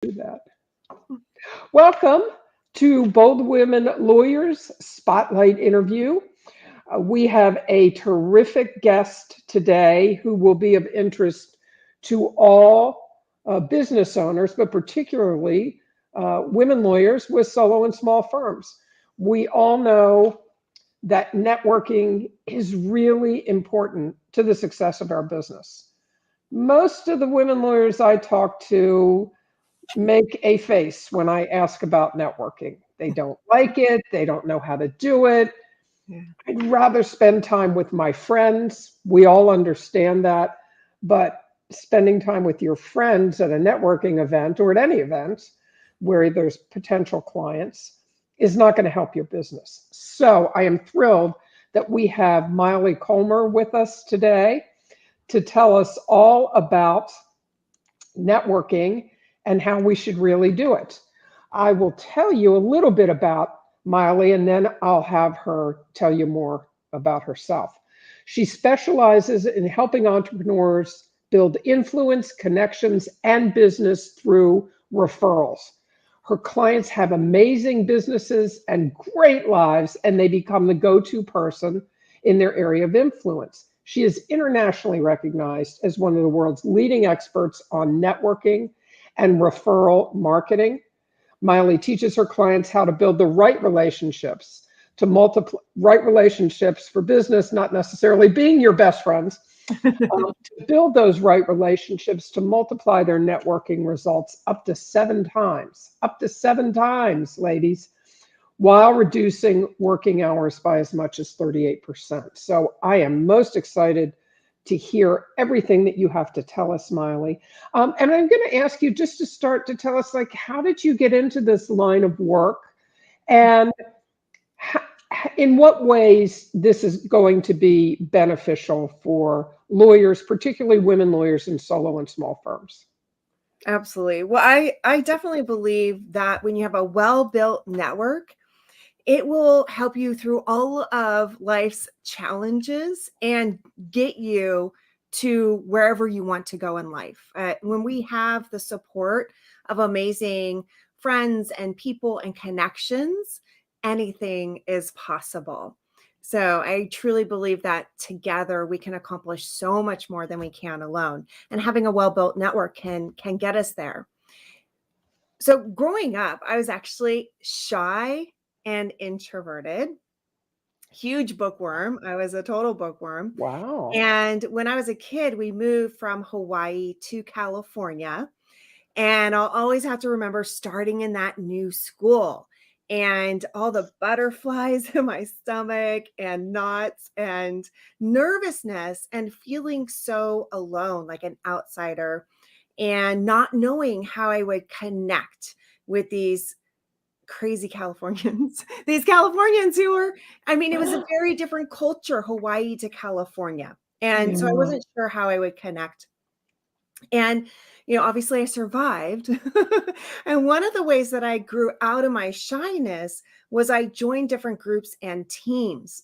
Do that. Welcome to Bold Women Lawyers Spotlight Interview. We have a terrific guest today who will be of interest to all business owners, but particularly women lawyers with solo and small firms. We all know that networking is really important to the success of our business. Most of the women lawyers I talk to make a face when I ask about networking. They don't like it. They don't know how to do it. Yeah. I'd rather spend time with my friends. We all understand that. But spending time with your friends at a networking event or at any event where there's potential clients is not going to help your business. So I am thrilled that we have Maile Collmer with us today to tell us all about networking and how we should really do it. I will tell you a little bit about Maile, and then I'll have her tell you more about herself. She specializes in helping entrepreneurs build influence, connections, and business through referrals. Her clients have amazing businesses and great lives, and they become the go-to person in their area of influence. She is internationally recognized as one of the world's leading experts on networking and referral marketing. Maile teaches her clients how to build the right relationships right relationships for business, not necessarily being your best friends, to build those right relationships to multiply their networking results up to 7 times, ladies, while reducing working hours by as much as 38%. So I am most excited to hear everything that you have to tell us, Maile. And I'm going to ask you just to start to tell us, like, how did you get into this line of work? And in what ways this is going to be beneficial for lawyers, particularly women lawyers in solo and small firms? Absolutely. Well, I definitely believe that when you have a well-built network, it will help you through all of life's challenges and get you to wherever you want to go in life. When we have the support of amazing friends and people and connections, anything is possible. So I truly believe that together we can accomplish so much more than we can alone. And having a well-built network can get us there. So growing up, I was actually shy and introverted, huge bookworm. I was a total bookworm. Wow. And when I was a kid, we moved from Hawaii to California. And I'll always have to remember starting in that new school and all the butterflies in my stomach and knots and nervousness and feeling so alone, like an outsider, and not knowing how I would connect with these crazy Californians, these Californians who were, I mean, it was a very different culture, Hawaii to California. And so I Yeah. wasn't sure how I would connect. And, obviously I survived. And one of the ways that I grew out of my shyness was I joined different groups and teams.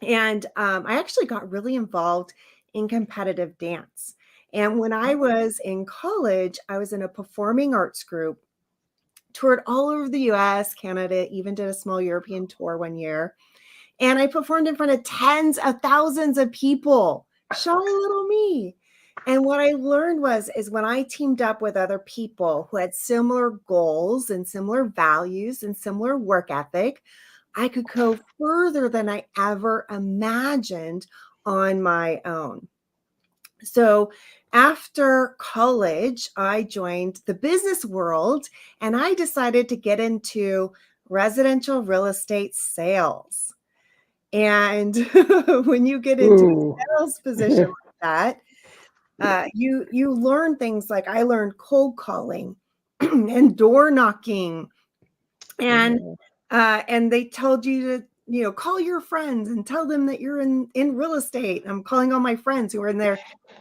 And I actually got really involved in competitive dance. And when I was in college, I was in a performing arts group, toured all over the US, Canada, even did a small European tour one year. And I performed in front of tens of thousands of people, shy little me. And what I learned is when I teamed up with other people who had similar goals and similar values and similar work ethic, I could go further than I ever imagined on my own. So after college, I joined the business world and I decided to get into residential real estate sales. And when you get into Ooh. a sales position like that, you learn things like I learned cold calling and door knocking, and they told you to call your friends and tell them that you're in real estate. I'm calling all my friends who are in their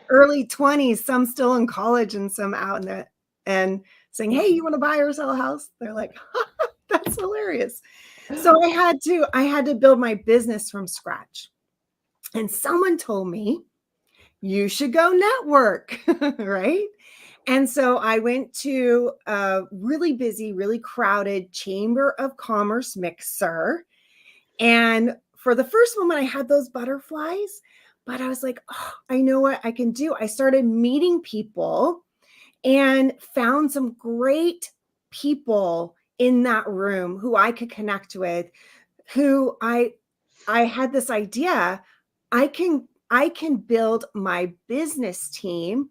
early 20s, some still in college and some out in the and saying, hey, you want to buy or sell a house? They're like, that's hilarious. So I had to build my business from scratch. And someone told me you should go network, right? And so I went to a really busy, really crowded Chamber of Commerce mixer. And for the first moment, I had those butterflies, but I was like, oh, I know what I can do. I started meeting people and found some great people in that room who I could connect with, who I had this idea, I can build my business team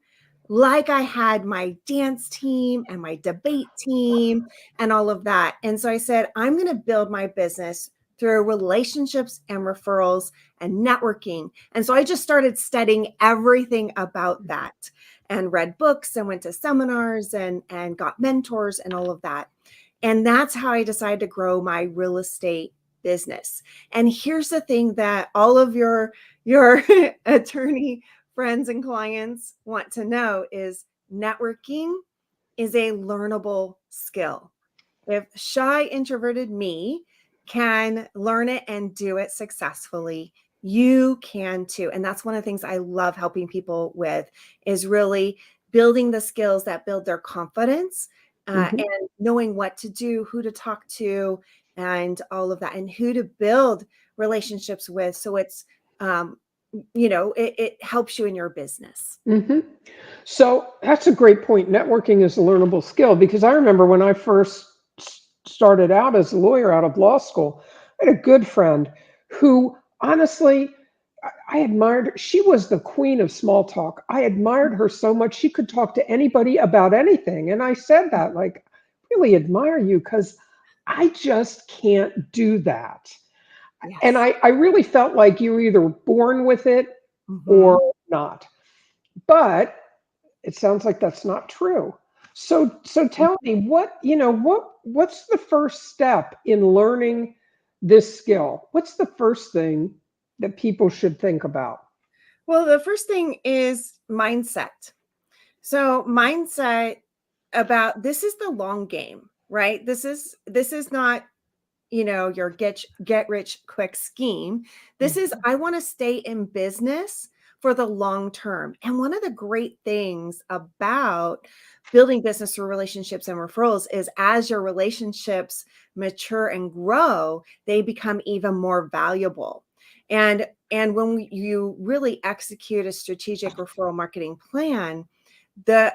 like I had my dance team and my debate team and all of that. And so I said, I'm going to build my business through relationships and referrals and networking. And so I just started studying everything about that and read books and went to seminars and got mentors and all of that. And that's how I decided to grow my real estate business. And here's the thing that all of your attorney friends and clients want to know is networking is a learnable skill. If shy introverted me can learn it and do it successfully, you can too. And that's one of the things I love helping people with, is really building the skills that build their confidence, Mhm. and knowing what to do, who to talk to, and all of that, and who to build relationships with. So it's, um, it helps you in your business. Mhm. So that's a great point. Networking is a learnable skill because I remember when I first started out as a lawyer out of law school, I had a good friend who honestly I admired her. She was the queen of small talk. I admired her so much. She could talk to anybody about anything. And I said that, like, really admire you because I just can't do that. And Yes. I really felt like you were either born with it or Mhm. not. But it sounds like that's not true. So tell me what's the first step in learning this skill? What's the first thing that people should think about? Well, the first thing is mindset. So mindset about this is the long game, right? This is not, your get rich quick scheme. This is, Mhm. I want to stay in business for the long term. And one of the great things about building business through relationships and referrals is as your relationships mature and grow, they become even more valuable. And when you really execute a strategic referral marketing plan, the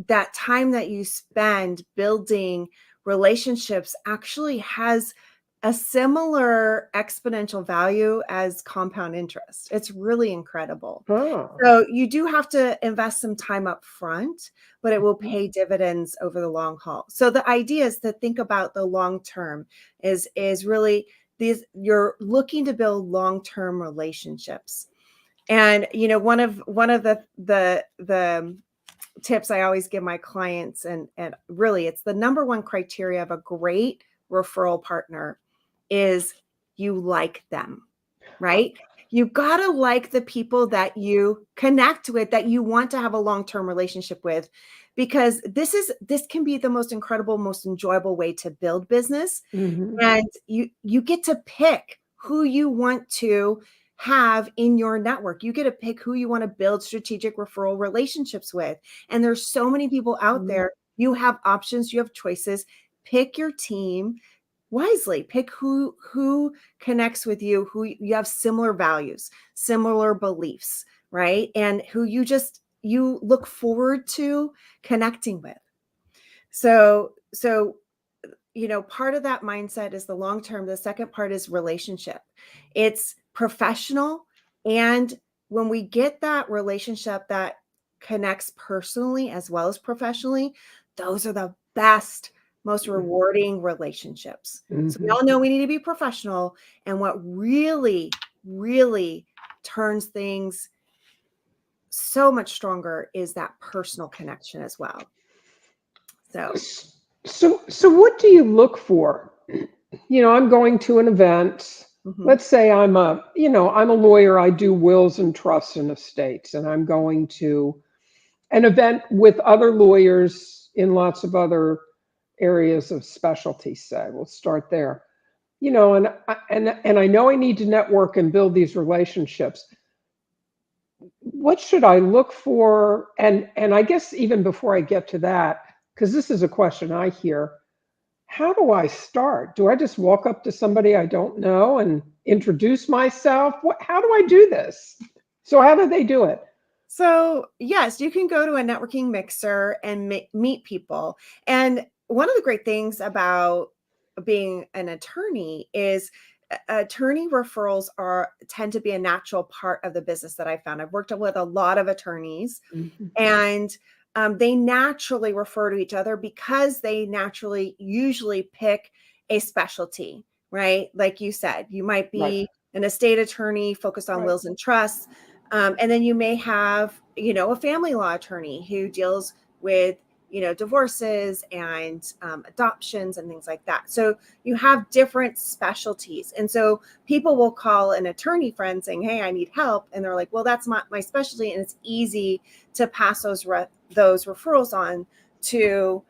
that time that you spend building relationships actually has a similar exponential value as compound interest. It's really incredible. Ah, So you do have to invest some time up front, but it will mhm, pay dividends over the long haul. So the idea is to think about the long term, is really these, you're looking to build long-term relationships. And one of the tips I always give my clients, and really it's the number one criteria of a great referral partner, is you like them, right? You got to like the people that you connect with, that you want to have a long-term relationship with, because this can be the most incredible, most enjoyable way to build business. mhm, And you get to pick who you want to have in your network. You get to pick who you want to build strategic referral relationships with. And there's so many people out mhm, there. You have options, you have choices. Pick your team wisely. Pick who connects with you, who you have similar values, similar beliefs, right? And who you look forward to connecting with. So part of that mindset is the long term. The second part is relationship. It's professional. And when we get that relationship that connects personally as well as professionally, those are the best, most rewarding relationships. So we mhm. all know we need to be professional. And what really, really turns things so much stronger is that personal connection as well. So, So what do you look for? I'm going to an event. mhm, Let's say I'm a lawyer. I do wills and trusts and estates, and I'm going to an event with other lawyers in lots of other areas of specialty, say. We'll start there. And I know I need to network and build these relationships. what should I look for? And I guess even before I get to that, because this is a question I hear, how do I start? Do I just walk up to somebody I don't know and introduce myself? How do I do this? So how do they do it? So, yes, you can go to a networking mixer and meet people. And one of the great things about being an attorney is attorney referrals tend to be a natural part of the business that I found. I've worked with a lot of attorneys, Mhm. and they naturally refer to each other because they naturally usually pick a specialty, right? Like you said, you might Right, be an estate attorney focused on right. wills and trusts. And then you may have, a family law attorney who deals with, divorces and adoptions and things like that. So you have different specialties. And so people will call an attorney friend saying, hey, I need help. And they're like, well, that's not my specialty. And it's easy to pass those referrals on to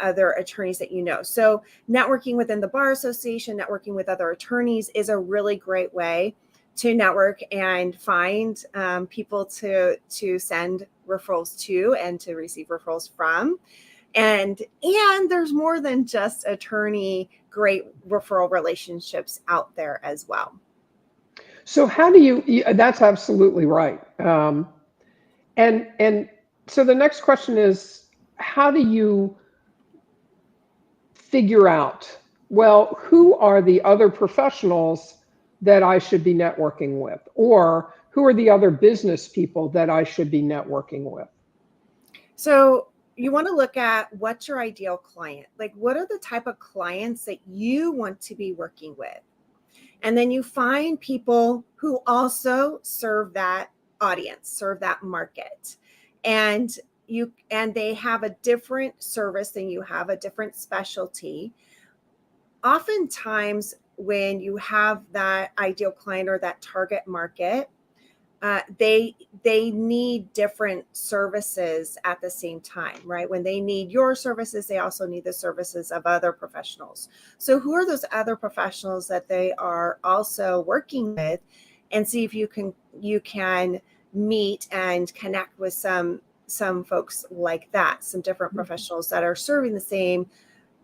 other attorneys that you know. So networking within the bar association, networking with other attorneys is a really great way to network and find people to send referrals to and to receive referrals from. And there's more than just attorney great referral relationships out there as well. So how do that's absolutely right. And so the next question is, how do you figure out, well, who are the other professionals that I should be networking with? Or who are the other business people that I should be networking with? So you want to look at what's your ideal client? Like, what are the type of clients that you want to be working with? And then you find people who also serve that audience, serve that market. And they have a different service than you have, a different specialty. Oftentimes when you have that ideal client or that target market, they need different services at the same time, right? When they need your services, they also need the services of other professionals. So who are those other professionals that they are also working with, and see if you can meet and connect with some folks like that, some different professionals that are serving the same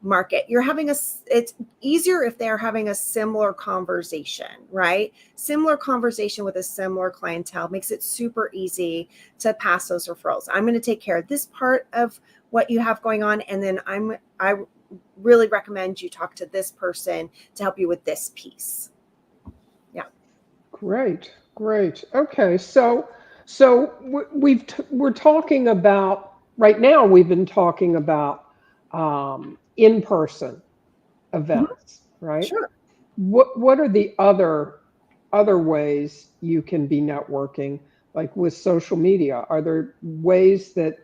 market. It's easier if they're having a similar conversation, right? Similar conversation with a similar clientele makes it super easy to pass those referrals. I'm going to take care of this part of what you have going on, and then I really recommend you talk to this person to help you with this piece. Yeah. Great, great. Okay, we're talking about right now. We've been talking about in-person Mhm. events, right? Sure. What are the other ways you can be networking, like with social media? Are there ways that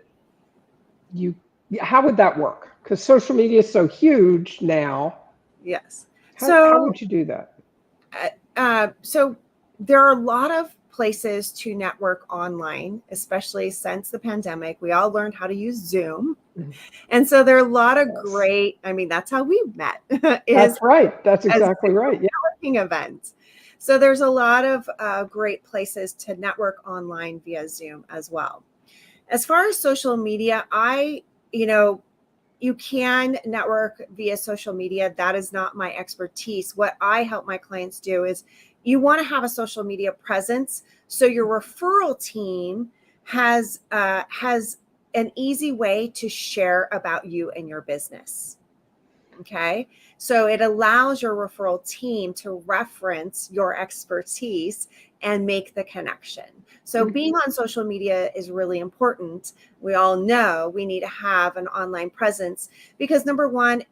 you how would that work? Because social media is so huge now. Yes. How So would you do that? so there are a lot of places to network online, especially since the pandemic. We all learned how to use Zoom. Mhm. And so there are a lot of Yes, great, I mean, that's how we met that's is right. That's as exactly right. Yeah. networking events. So there's a lot of great places to network online via Zoom as well. As far as social media, you know, you can network via social media. That is not my expertise. What I help my clients do is you want to have a social media presence so your referral team has an easy way to share about you and your business. Okay. So it allows your referral team to reference your expertise and make the connection. So Mhm. being on social media is really important. We all know we need to have an online presence because number one,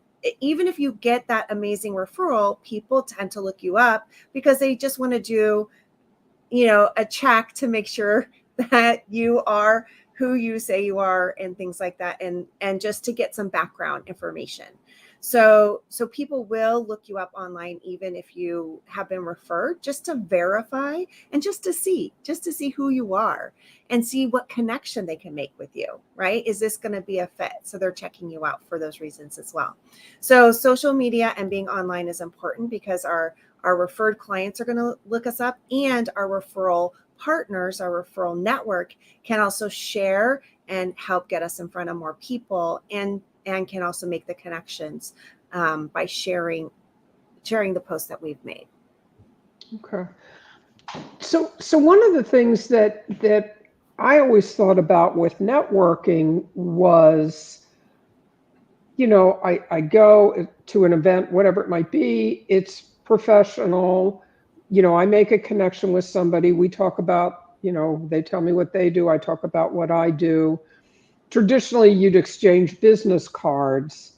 even if you get that amazing referral, people tend to look you up because they just want to do, a check to make sure that you are who you say you are and things like that, and just to get some background information. So people will look you up online even if you have been referred, just to verify and just to see who you are and see what connection they can make with you, right? Is this going to be a fit? So they're checking you out for those reasons as well. So social media and being online is important because our referred clients are going to look us up, and our referral partners, our referral network, can also share and help get us in front of more people, and can also make the connections by sharing the posts that we've made. Okay. So one of the things that I always thought about with networking was, I go to an event, whatever it might be, it's professional. I make a connection with somebody. We talk about, they tell me what they do. I talk about what I do. Traditionally, you'd exchange business cards,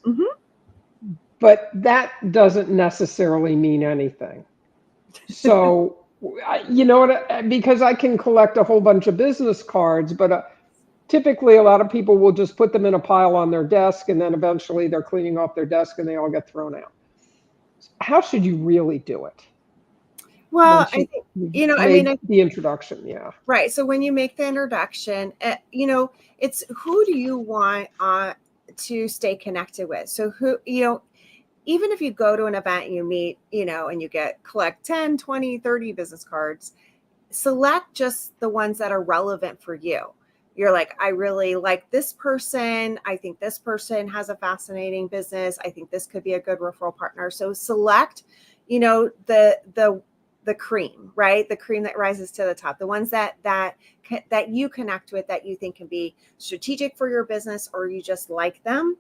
but that doesn't necessarily mean anything. So, because I can collect a whole bunch of business cards, but typically a lot of people will just put them in a pile on their desk, and then eventually they're cleaning off their desk and they all get thrown out. How should you really do it? Well, I think, the introduction. Yeah. Right. So when you make the introduction, it's who do you want to stay connected with? So even if you go to an event and you meet, and you collect 10, 20, 30 business cards, select just the ones that are relevant for you. You're like, I really like this person. I think this person has a fascinating business. I think this could be a good referral partner. So select, the cream, right? The cream that rises to the top, the ones that you connect with, that you think can be strategic for your business, or you just like them,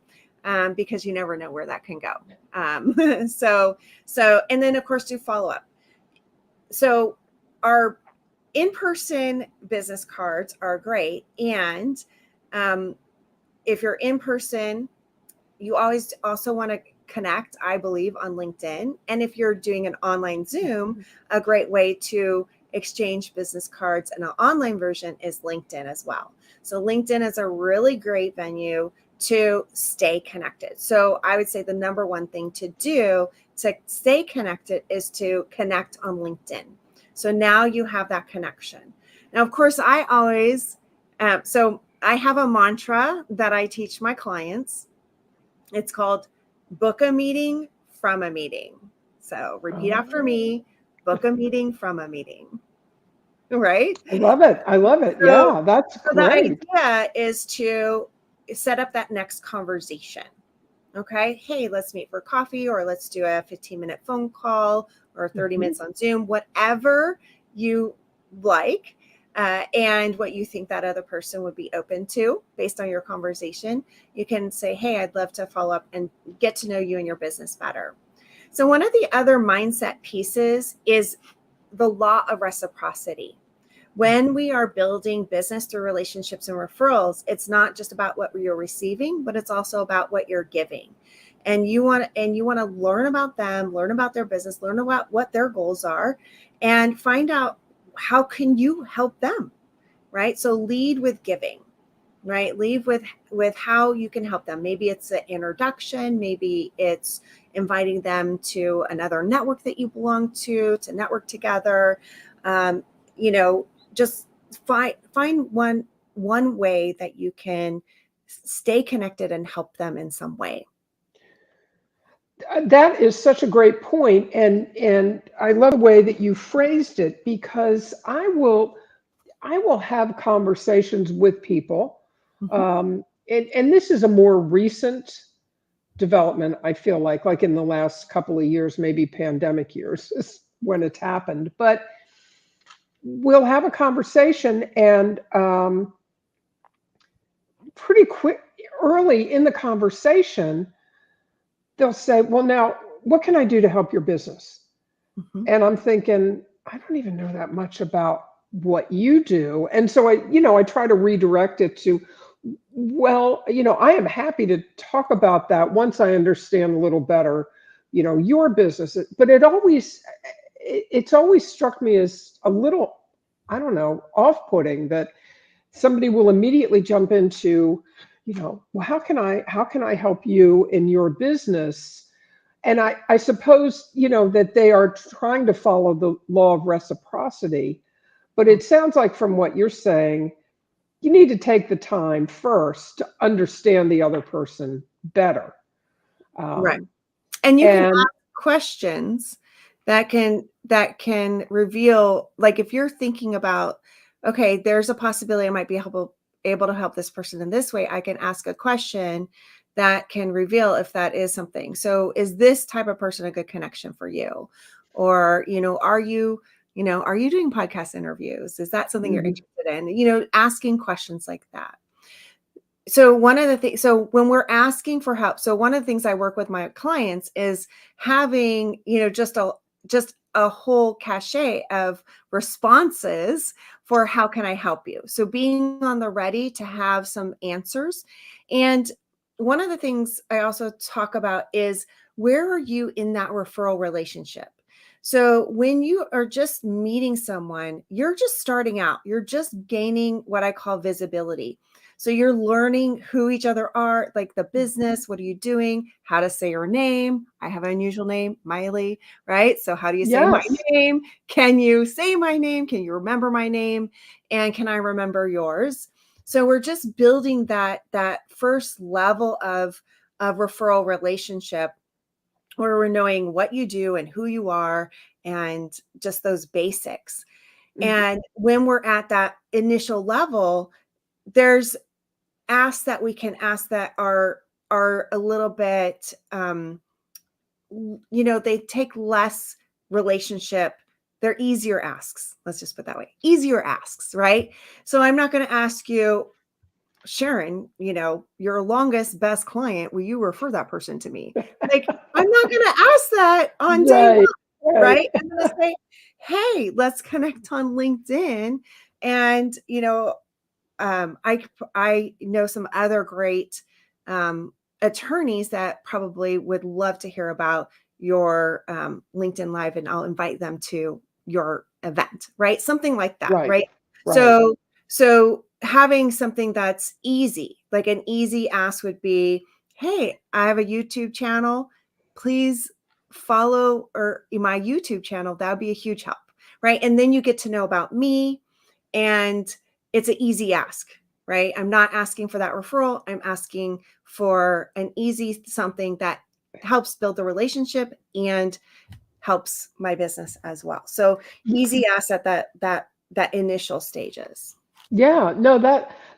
because you never know where that can go. And then of course do follow up. So our in-person business cards are great. And if you're in person, you always also want to connect, I believe, on LinkedIn. And if you're doing an online Zoom, a great way to exchange business cards in an online version is LinkedIn as well. So LinkedIn is a really great venue to stay connected. So I would say the number one thing to do to stay connected is to connect on LinkedIn. So now you have that connection. Now, of course, I always, so I have a mantra that I teach my clients. It's called book a meeting from a meeting. So repeat after me, book a meeting from a meeting. Right? I love it. Yeah, that's great. The idea is to set up that next conversation. Okay. Hey, let's meet for coffee, or let's do a 15-minute phone call, or 30 minutes on Zoom, whatever you like. And what you think that other person would be open to based on your conversation. You can say, hey, I'd love to follow up and get to know you and your business better. So one of the other mindset pieces is the law of reciprocity. When we are building business through relationships and referrals, it's not just about what you're receiving, but it's also about what you're giving. And you want to learn about them, learn about their business, learn about what their goals are, and find out how can you help them, right? So lead with giving, right? Lead with how you can help them. Maybe it's an introduction. Maybe it's inviting them to another network that you belong to network together. Just find one way that you can stay connected and help them in some way. That is such a great point, and I love the way that you phrased it, because I will have conversations with people, and this is a more recent development. I feel like in the last couple of years, maybe pandemic years is when it's happened, but we'll have a conversation, and pretty quick, early in the conversation, they'll say, well, now, what can I do to help your business? And I'm thinking, I don't even know that much about what you do. And so I try to redirect it to, well, I am happy to talk about that once I understand a little better, your business. But it's always struck me as a little, I don't know, off-putting that somebody will immediately jump into, well, how can I help you in your business? And I suppose, that they are trying to follow the law of reciprocity, but it sounds like from what you're saying, you need to take the time first to understand the other person better. Right. And you can ask questions that can reveal, like, if you're thinking about, okay, there's a possibility I might be able to help this person in this way, I can ask a question that can reveal if that is something. So is this type of person a good connection for you? Or, are you doing podcast interviews? Is that something you're Mhm. interested in? Asking questions like that. So one of the things, so when we're asking for help, so one of the things I work with my clients is having, just a whole cachet of responses for how can I help you? So being on the ready to have some answers. And one of the things I also talk about is, where are you in that referral relationship? So when you are just meeting someone, you're just starting out, you're just gaining what I call visibility. So you're learning who each other are, like the business, what are you doing, how to say your name. I have an unusual name, Maile, right? So how do you say my Yes. name? Can you say my name? Can you remember my name? And can I remember yours? So we're just building that first level of referral relationship, where we're knowing what you do and who you are and just those basics. Mhm. And when we're at that initial level, there's asks that we can ask that are a little bit, they take less relationship. They're easier asks. Let's just put it that way. Easier asks, right? So I'm not going to ask you, Sharon, your longest best client, will you refer that person to me? Like, I'm not going to ask that on day one, Right, right. right? I'm going to say, hey, let's connect on LinkedIn. And, I know some other great attorneys that probably would love to hear about your LinkedIn Live, and I'll invite them to your event, right? Something like that, Right, right? right. So having something that's easy, like an easy ask would be, hey, I have a YouTube channel. Please follow or my YouTube channel. That would be a huge help, right? And then you get to know about me, and it's an easy ask, right? I'm not asking for that referral. I'm asking for an easy something that helps build the relationship and helps my business as well. So easy ask at that initial stages. Yeah, no,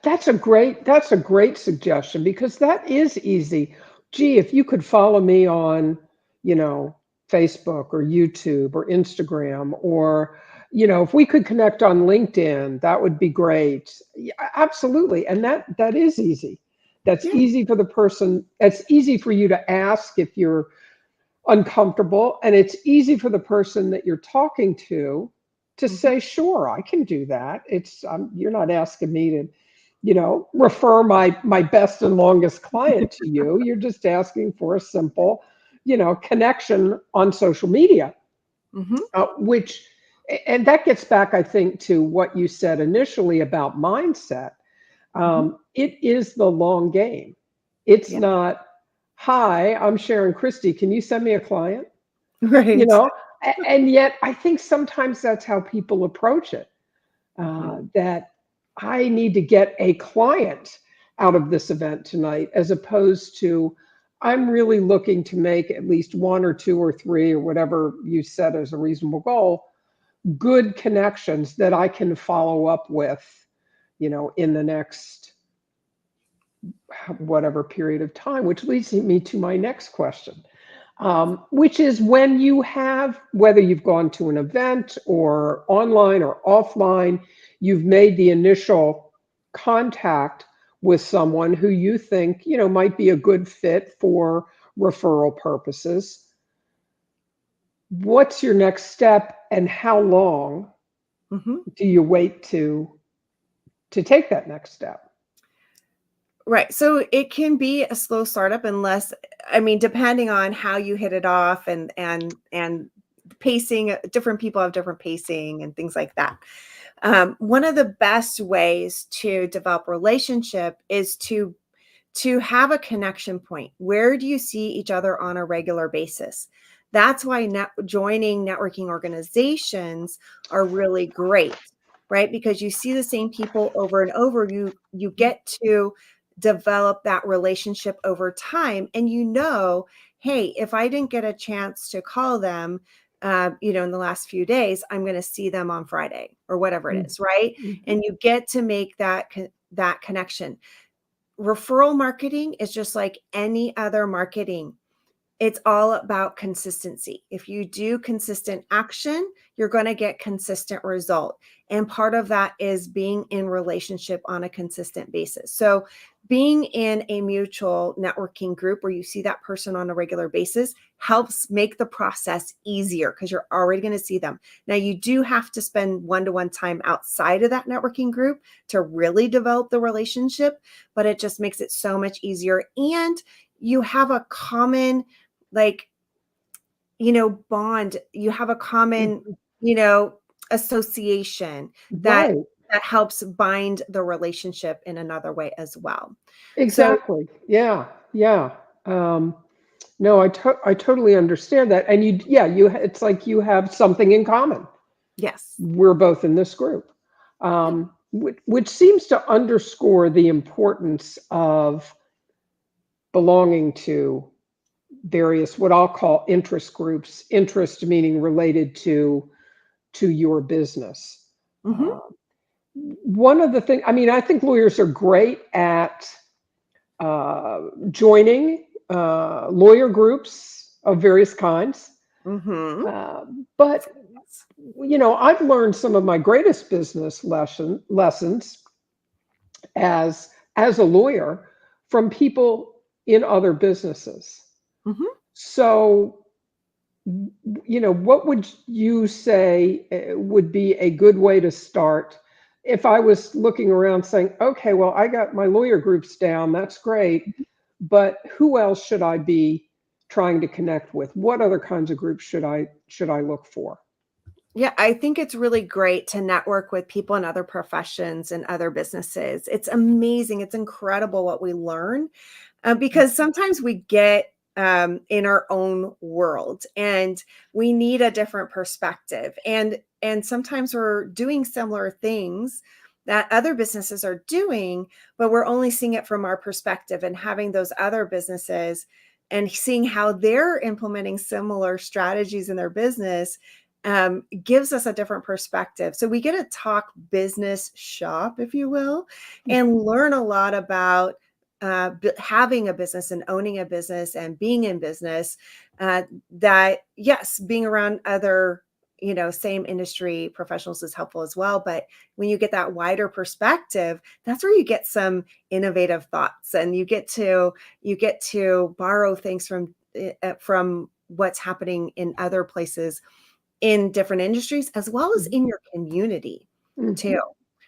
that's a great suggestion because that is easy. Gee, if you could follow me on, you know, Facebook or YouTube or Instagram, or, if we could connect on LinkedIn, that would be great. Yeah, absolutely. And that is easy. That's Yeah. easy for the person. It's easy for you to ask if you're uncomfortable, and it's easy for the person that you're talking to Mhm. say, sure, I can do that. It's you're not asking me to, refer my best and longest client to you. You're just asking for a simple, connection on social media, Mhm. which and that gets back, I think, to what you said initially about mindset. Mhm. It is the long game. It's Yeah. not, hi, I'm Sharon Christie, can you send me a client? you Right. know and yet I think sometimes that's how people approach it, Mhm. that I need to get a client out of this event tonight, as opposed to, I'm really looking to make at least one or two or three or whatever you set as a reasonable goal, good connections that I can follow up with, in the next whatever period of time, which leads me to my next question, which is, when you have, whether you've gone to an event or online or offline, you've made the initial contact with someone who you think, might be a good fit for referral purposes. What's your next step, and how long Mhm. do you wait to take that next step? Right. So it can be a slow startup, unless, I mean, depending on how you hit it off, and pacing. Different people have different pacing and things like that. One of the best ways to develop relationship is to have a connection point. Where do you see each other on a regular basis? That's why joining networking organizations are really great, right? Because you see the same people over and over. You get to develop that relationship over time, and hey, if I didn't get a chance to call them, in the last few days, I'm going to see them on Friday or whatever it is, right? Mhm. And you get to make that connection. Referral marketing is just like any other marketing. It's all about consistency. If you do consistent action, you're going to get consistent result. And part of that is being in relationship on a consistent basis. So being in a mutual networking group where you see that person on a regular basis helps make the process easier because you're already going to see them. Now, you do have to spend one-to-one time outside of that networking group to really develop the relationship, but it just makes it so much easier. And you have a common like, bond, you have a common, Mhm. association that Right. that helps bind the relationship in another way as well. So, Exactly. Yeah. Yeah. Um, no, I totally understand that. And it's like you have something in common. yes. We're both in this group, Yeah. which seems to underscore the importance of belonging to various, what I'll call interest groups, interest meaning related to your business. Mhm. Uh, One of the things, I mean, I think lawyers are great at joining lawyer groups of various kinds. Mhm. Uh, but I've learned some of my greatest business lessons as a lawyer from people in other businesses. Mhm. So, what would you say would be a good way to start if I was looking around saying, okay, well, I got my lawyer groups down, that's great, but who else should I be trying to connect with? What other kinds of groups should I look for? Yeah, I think it's really great to network with people in other professions and other businesses. It's amazing. It's incredible what we learn because sometimes we get in our own world and we need a different perspective. And sometimes we're doing similar things that other businesses are doing, but we're only seeing it from our perspective and having those other businesses and seeing how they're implementing similar strategies in their business gives us a different perspective. So we get to talk business shop, if you will, and learn a lot about having a business and owning a business and being in business. That, yes, being around other, same industry professionals is helpful as well. But when you get that wider perspective, that's where you get some innovative thoughts and you get to borrow things from what's happening in other places in different industries as well as in your community too, Mhm.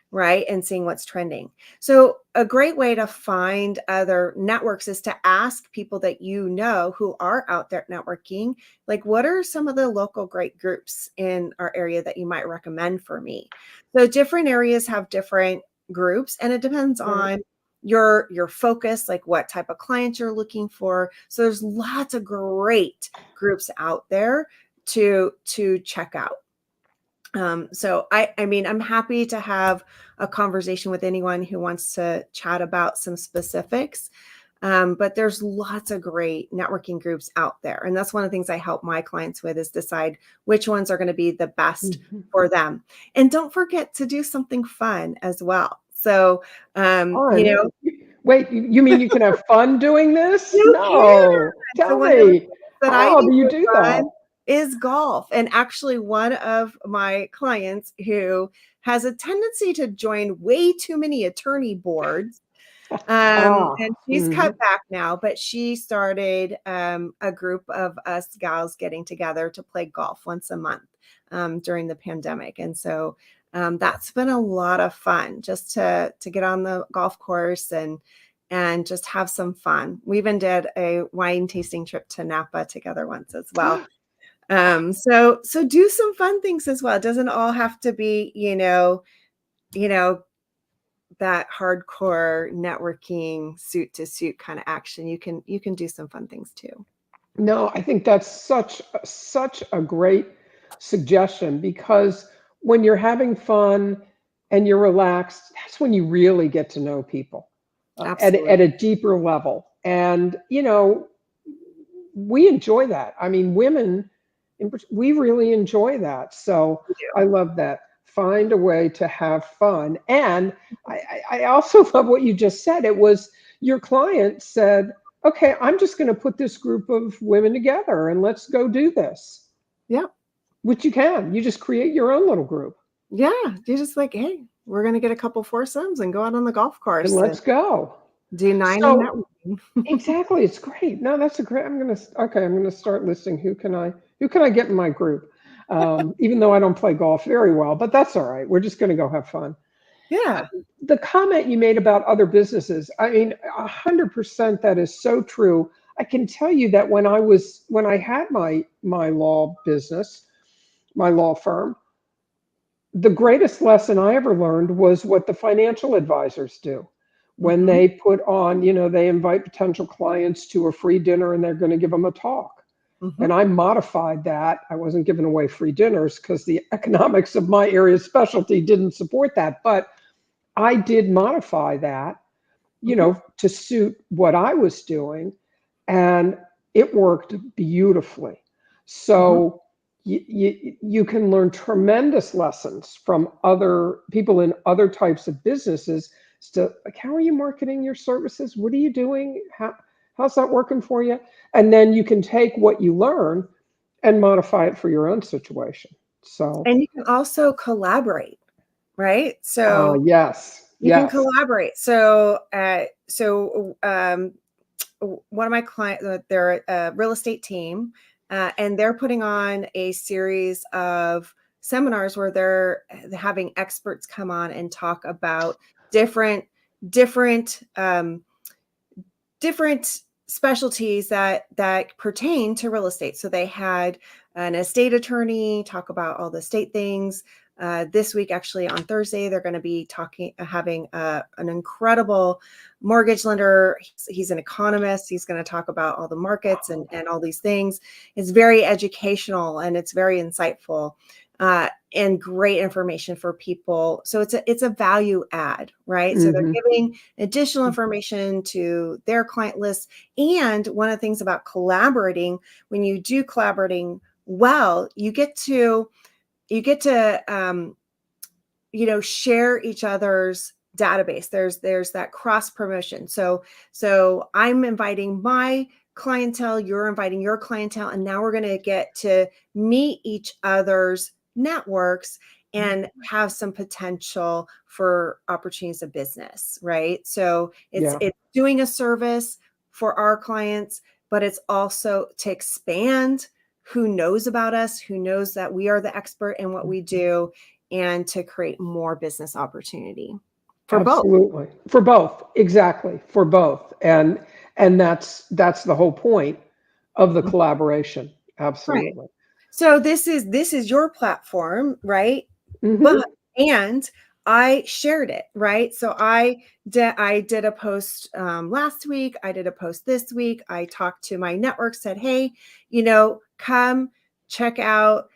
right? And seeing what's trending. So a great way to find other networks is to ask people that you know who are out there networking, like what are some of the local great groups in our area that you might recommend for me? So different areas have different groups and it depends Right. on your focus, like what type of clients you're looking for. So there's lots of great groups out there to check out. So I mean, I'm happy to have a conversation with anyone who wants to chat about some specifics. But there's lots of great networking groups out there. And that's one of the things I help my clients with is decide which ones are going to be the best Mhm. for them. And don't forget to do something fun as well. So, Fun. Wait, you mean you can have fun doing this? you can. No. So Tell one of the me, things that I how do do you for do that? fun is golf. And actually, one of my clients who has a tendency to join way too many attorney boards, Ah. and she's cut Mhm. back now, but she started a group of us gals getting together to play golf once a month during the pandemic. And so that's been a lot of fun just to get on the golf course and just have some fun. We even did a wine tasting trip to Napa together once as well. So do some fun things as well. It doesn't all have to be, you know, that hardcore networking suit to suit kind of action. You can do some fun things too. No, I think that's such a great suggestion because when you're having fun and you're relaxed, that's when you really get to know people at Absolutely. a deeper level. And we enjoy that. I mean, women we really enjoy that. So We I do. love that. Find a way to have fun. And I also love what you just said. It was your client said, okay, I'm just going to put this group of women together and let's go do this, Yeah. which you can. You just create your own little group Yeah. You're just like, hey, we're going to get a couple foursomes and go out on the golf and course and let's go. do 9 in So networking. exactly, it's great. No, that's a great. I'm gonna start listing who can I get in my group. Even though I don't play golf very well, but that's all right. We're just gonna go have fun. Yeah. The comment you made about other businesses, I mean, 100% that is so true. I can tell you that when I had my law business, my law firm, the greatest lesson I ever learned was what the financial advisors do when Hmm. they put on, they invite potential clients to a free dinner and they're going to give them a talk. Hmm. And I modified that. I wasn't giving away free dinners because the economics of my area of specialty didn't support that. But I did modify that, Hmm. to suit what I was doing. And it worked beautifully. Hmm. So you can learn tremendous lessons from other people in other types of businesses. So, like, how are you marketing your services? What are you doing? How's that working for you? And then you can take what you learn and modify it for your own situation. So, And you can also collaborate, right? So yes, you can yes. collaborate. So one of my clients, they're a real estate team, and they're putting on a series of seminars where they're having experts come on and talk about different, different, different specialties that pertain to real estate. So they had an estate attorney talk about all the estate things. This week, actually, on Thursday, they're going to be having an incredible mortgage lender. He's an economist. He's going to talk about all the markets and all these things. It's very educational and it's very insightful. And great information for people. So it's a value add, right? So they're Hmm. giving additional information to their client list. And one of the things about collaborating, when you do collaborating well, you get to share each other's database. There's that cross promotion. So I'm inviting my clientele, you're inviting your clientele, and now we're going to get to meet each other's networks and have some potential for opportunities of business, right? So it's Yeah, doing a service for our clients, but it's also to expand who knows about us, who knows that we are the expert in what we do, and to create more business opportunity for both. absolutely. For both, exactly, for both. And that's the whole point of the collaboration. Right. Absolutely. So this is your platform, right? But Hmm. and I shared it, right? So I did a post last week. I did a post this week. I talked to my network, said, hey, come check out,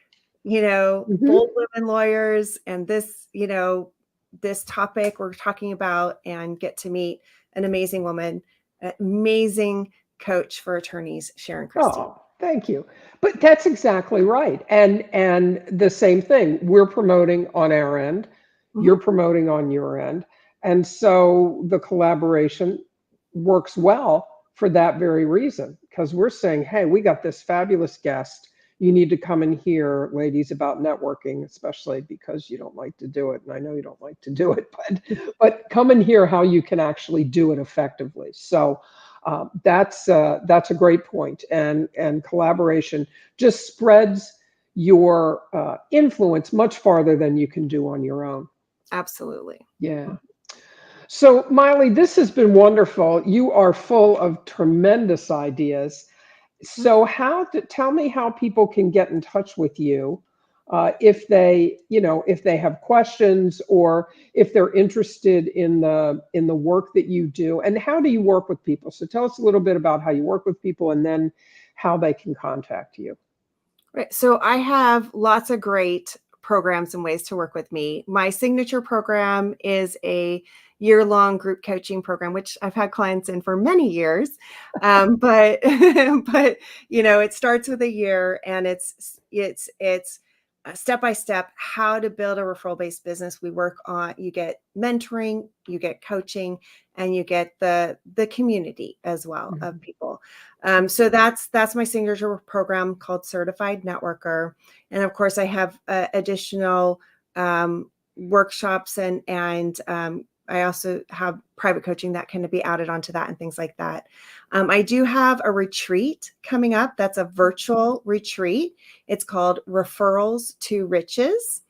bold Hmm. women lawyers and this topic we're talking about, and get to meet an amazing woman, an amazing coach for attorneys, Sharon Christie. Oh, thank you. But that's exactly right. And the same thing, we're promoting on our end, you're Mhm. promoting on your end. And so the collaboration works well for that very reason, because we're saying, hey, we got this fabulous guest. You need to come and hear, ladies, about networking, especially because you don't like to do it. And I know you don't like to do it, but come and hear how you can actually do it effectively. So that's a great point, and collaboration just spreads your influence much farther than you can do on your own. Absolutely. Yeah. So, Miley, this has been wonderful. You are full of tremendous ideas. So, tell me how people can get in touch with you if they have questions or if they're interested in the work that you do, and how do you work with people? So, tell us a little bit about how you work with people, and then how they can contact you. Right. So I have lots of great programs and ways to work with me. My signature program is a year-long group coaching program, which I've had clients in for many years. But but it starts with a year, and it's it's step by step how to build a referral-based business. We work on, you get mentoring, you get coaching, and you get the community as well of people. So that's my signature program called Certified Networker. And of course, I have additional workshops and I also have private coaching that can be added onto that and things like that. I do have a retreat coming up. That's a virtual retreat. It's called Referrals to Riches.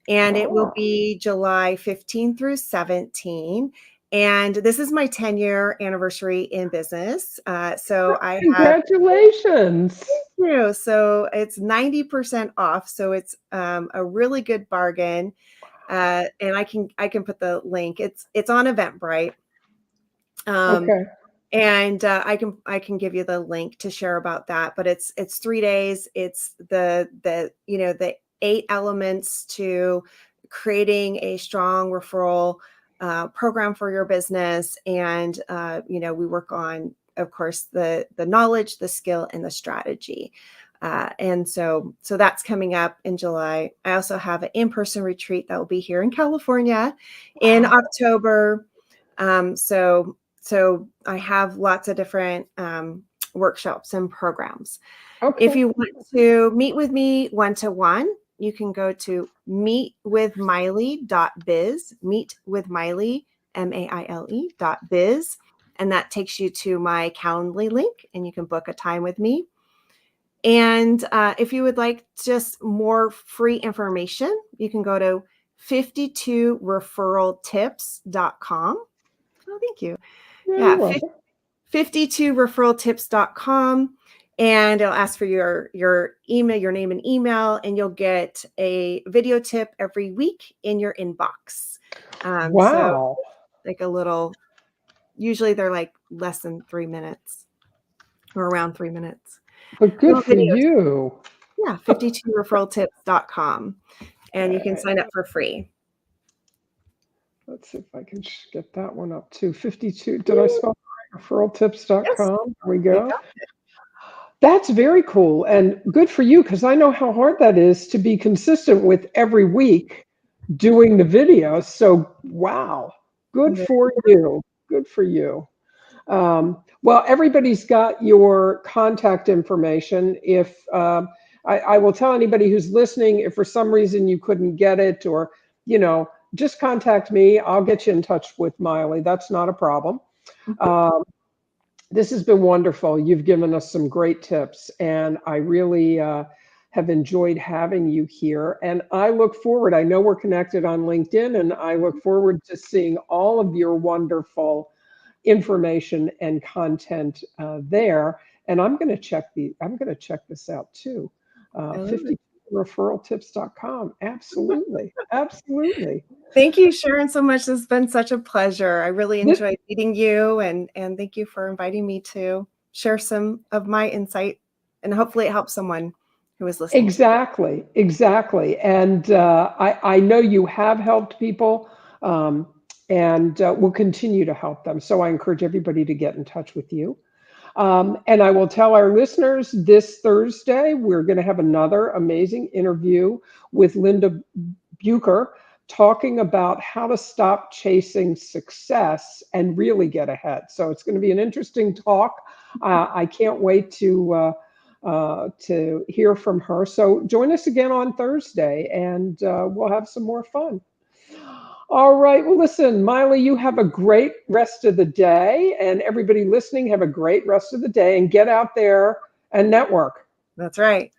And it will be July 15 through 17. And this is my 10-year anniversary in business. So I have. Congratulations. Thank you. So it's 90% off. So it's a really good bargain. And I can put the link. It's on Eventbrite. Okay. And I can give you the link to share about that. But it's 3 days. It's the 8 elements to creating a strong referral program for your business. And we work on, of course, the knowledge, the skill, and the strategy. And so that's coming up in July. I also have an in-person retreat that will be here in California in October. So I have lots of different workshops and programs. Okay. If you want to meet with me one-to-one, you can go to meetwithmaile.biz, meetwithmaile, MAILE.biz, and that takes you to my Calendly link, and you can book a time with me. And if you would like just more free information, you can go to 52referraltips.com. Oh, thank you. Yeah, 52referraltips.com. And it'll ask for your email, your name and email, and you'll get a video tip every week in your inbox. Wow. So like a little, usually they're like less than 3 minutes or around 3 minutes. But good for you. Yeah, 52referraltips.com. And you can sign up for free. Let's see if I can get that one up too. 52. Did I spell right? Referraltips.com? Yes. There we go. That's very cool and good for you, because I know how hard that is to be consistent with every week doing the videos. So, wow, good for you. Good for you. Well, everybody's got your contact information. If I will tell anybody who's listening, if for some reason you couldn't get it, or just contact me. I'll get you in touch with Maile. That's not a problem. This has been wonderful. You've given us some great tips, and I really have enjoyed having you here. And I look forward, I know we're connected on LinkedIn, and I look forward to seeing all of your wonderful information and content there. And I'm going to check this out too. 52referraltips.com. Absolutely. Absolutely. Thank you, Sharon, so much. This has been such a pleasure. I really enjoyed meeting you, and thank you for inviting me to share some of my insight, and hopefully it helps someone who is listening. Exactly. And I know you have helped people, and will continue to help them. So I encourage everybody to get in touch with you. And I will tell our listeners, this Thursday, we're going to have another amazing interview with Linda Bucher, talking about how to stop chasing success and really get ahead. So it's going to be an interesting talk. I can't wait to hear from her. So join us again on Thursday, and we'll have some more fun. All right. Well, listen, Maile, you have a great rest of the day, and everybody listening, have a great rest of the day, and get out there and network. That's right.